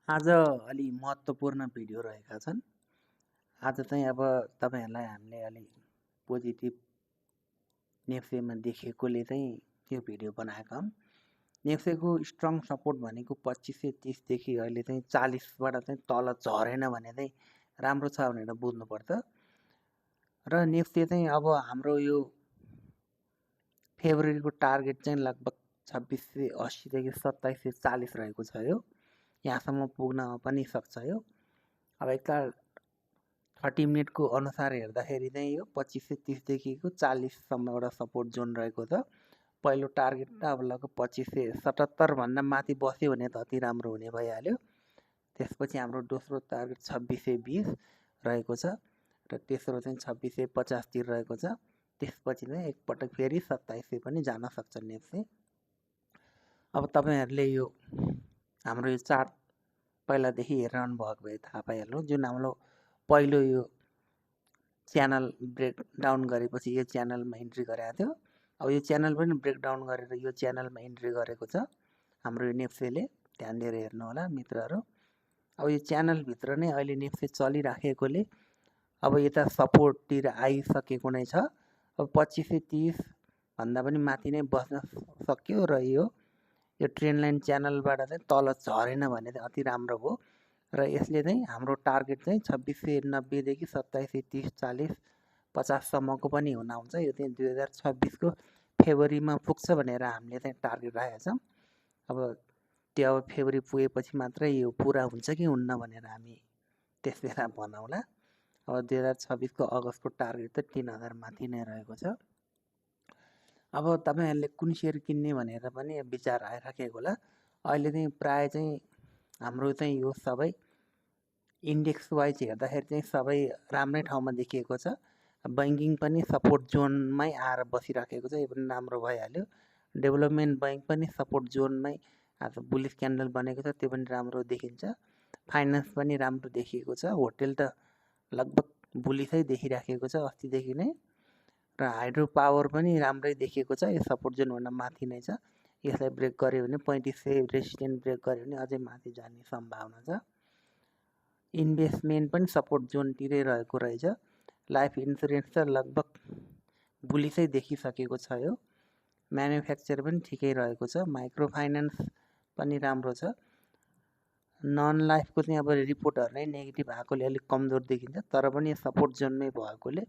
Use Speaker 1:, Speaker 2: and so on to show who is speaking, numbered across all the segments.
Speaker 1: आज अलि महत्त्वपूर्ण भिडियो रहेका छन्। आज चाहिँ अब तपाईँहरूलाई हामीले अलि पोजिटिभ नेप्सेमा देखेकोले चाहिँ यो भिडियो बनाएका हौँ। नेप्सेको स्ट्रङ सपोर्ट भनेको 2530 देखि अहिले चाहिँ 40 बाट चाहिँ तल झरेन भने चाहिँ राम्रो छ भनेर बुझ्नुपर्छ। र नेप्से चाहिँ अब हाम्रो यो फेब्रुअरीको टार्गेट चाहिँ लगभग 2680 देखि 2740 रहेको छ। यो यहाँसम्म पुग्न पनि सक्छ। यो अब एकताल 30 मिनटको अनुसार हेर्दाखेरि चाहिँ यो 2530 देखिको 40 सम्म एउटा सपोर्ट जोन रहेको छ। पहिलो टार्गेट त अब लगभग 2577 भन्दा माथि बस्यो भने त अति राम्रो हुने भइहाल्यो। त्यसपछि हाम्रो दोस्रो टार्गेट 2620 रहेको छ र तेस्रो चाहिँ 2650 तिर रहेको छ। त्यसपछि चाहिँ एकपटक फेरि 2700 पनि जान सक्छ नेप्से। अब तपाईँहरूले यो हाम्रो यो चार्ट पहिलादेखि हेरिरहनु भएको भए थाहा पाइहाल्नु। जुन हाम्रो पहिलो यो च्यानल ब्रेकडाउन गरेपछि यो च्यानलमा इन्ट्री गरेको थियो। अब यो च्यानल पनि ब्रेकडाउन गरेर यो च्यानलमा इन्ट्री गरेको छ हाम्रो यो नेप्सेले। ध्यान दिएर हेर्नु होला मित्रहरू। अब यो च्यानलभित्र नै अहिले नेप्से चलिराखेकोले अब यता सपोर्टतिर आइसकेको नै छ। अब 2530 भन्दा पनि माथि नै बस्न सक्यो र यो ट्रेन्ड लाइन च्यानलबाट चाहिँ तल झरेन भने चाहिँ अति राम्रो हो। र यसले चाहिँ हाम्रो टार्गेट चाहिँ 2690 देखि 2730 40 50 सम्मको पनि हुन आउँछ। यो चाहिँ 2026 को फेब्रुअरीमा पुग्छ भनेर हामीले चाहिँ टार्गेट राखेका छौँ। अब त्यो अब फेब्रुअरी पुगेपछि मात्रै यो पुरा हुन्छ कि हुन्न भनेर हामी त्यसबेला भनौँला। अब 2026 को अगस्तको टार्गेट त 3000 माथि नै रहेको छ। अब तपाईँहरूले कुन सेयर किन्ने भनेर पनि विचार आइराखेको होला। अहिले चाहिँ प्राय चाहिँ हाम्रो चाहिँ यो सबै इन्डेक्स वाइज हेर्दाखेरि चाहिँ सबै राम्रै ठाउँमा देखिएको छ। बैंकिङ पनि सपोर्ट जोनमै आएर बसिराखेको छ। यो पनि राम्रो भइहाल्यो। डेभलपमेन्ट बैंक पनि सपोर्ट जोनमै आज बुलिस क्यान्डल बनेको छ, त्यो पनि राम्रो देखिन्छ। फाइनेन्स पनि राम्रो देखिएको छ। होटेल त लगभग बुलिसै देखिराखेको छ अस्तिदेखि नै। र हाइड्रो पावर पनि राम्रै देखिएको छ। यो सपोर्ट जोनभन्दा माथि नै छ। यसलाई ब्रेक गर्यो भने 3500 रेसिस्टेन्ट ब्रेक गर्यो भने अझै माथि जाने सम्भावना छ। इन्भेस्टमेन्ट पनि सपोर्ट जोनतिरै रहेको रहेछ। लाइफ इन्सुरेन्स त लगभग बुलिसै देखिसकेको छ। यो म्यानुफ्याक्चर पनि ठिकै रहेको छ। माइक्रो फाइनेन्स पनि राम्रो छ। नन लाइफको चाहिँ अब रिपोर्टहरू नै नेगेटिभ आएकोले अलिक कमजोर देखिन्छ। तर पनि सपोर्ट जोनमै भएकोले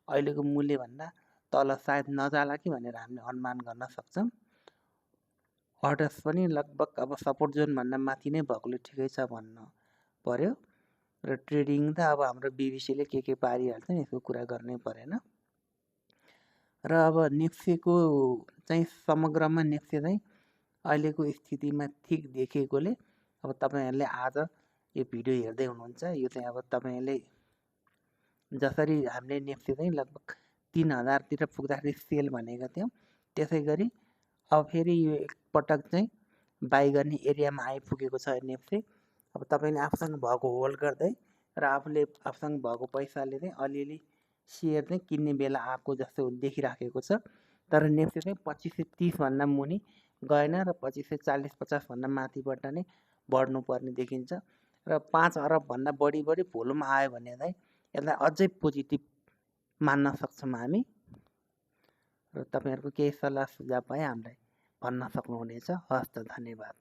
Speaker 1: अहिलेको मूल्यभन्दा तल सायद नजाला कि भनेर हामीले अनुमान गर्न सक्छौँ। अर्डर्स पनि लगभग अब सपोर्ट जोनभन्दा माथि नै भएकोले ठिकै छ भन्नु पर्यो। र ट्रेडिङ त अब हाम्रो बिबिसीले के पारिहाल्छ नि, यसको कुरा गर्नै परेन। र अब नेप्सेको चाहिँ समग्रमा नेप्से चाहिँ अहिलेको स्थितिमा ठिक देखिएकोले अब तपाईँहरूले आज यो भिडियो हेर्दै हुनुहुन्छ। यो चाहिँ अब तपाईँहरूले जसरी हामीले नेप्से चाहिँ लगभग 3000 तिर पुग्दाखेरि सेल भनेका थियौँ, त्यसै गरी अब फेरि यो एकपटक चाहिँ बाई गर्ने एरियामा आइपुगेको छ नेप्से। अब तपाईँले आफूसँग भएको होल्ड गर्दै र आफूले आफूसँग भएको पैसाले चाहिँ अलिअलि सेयर चाहिँ किन्ने बेला आएको जस्तो देखिराखेको छ। तर नेप्से चाहिँ 2530 भन्दा मुनि गएन र 2540-50 भन्दा माथिबाट नै बढ्नुपर्ने देखिन्छ। र 5 अरब भन्दा बढी भोल्युम आयो भने चाहिँ यसलाई अझै पोजिटिभ मान्न सक्छौँ हामी। र तपाईँहरूको केही सल्लाह सुझाव भए हामीलाई भन्न सक्नुहुनेछ। हस् त, धन्यवाद।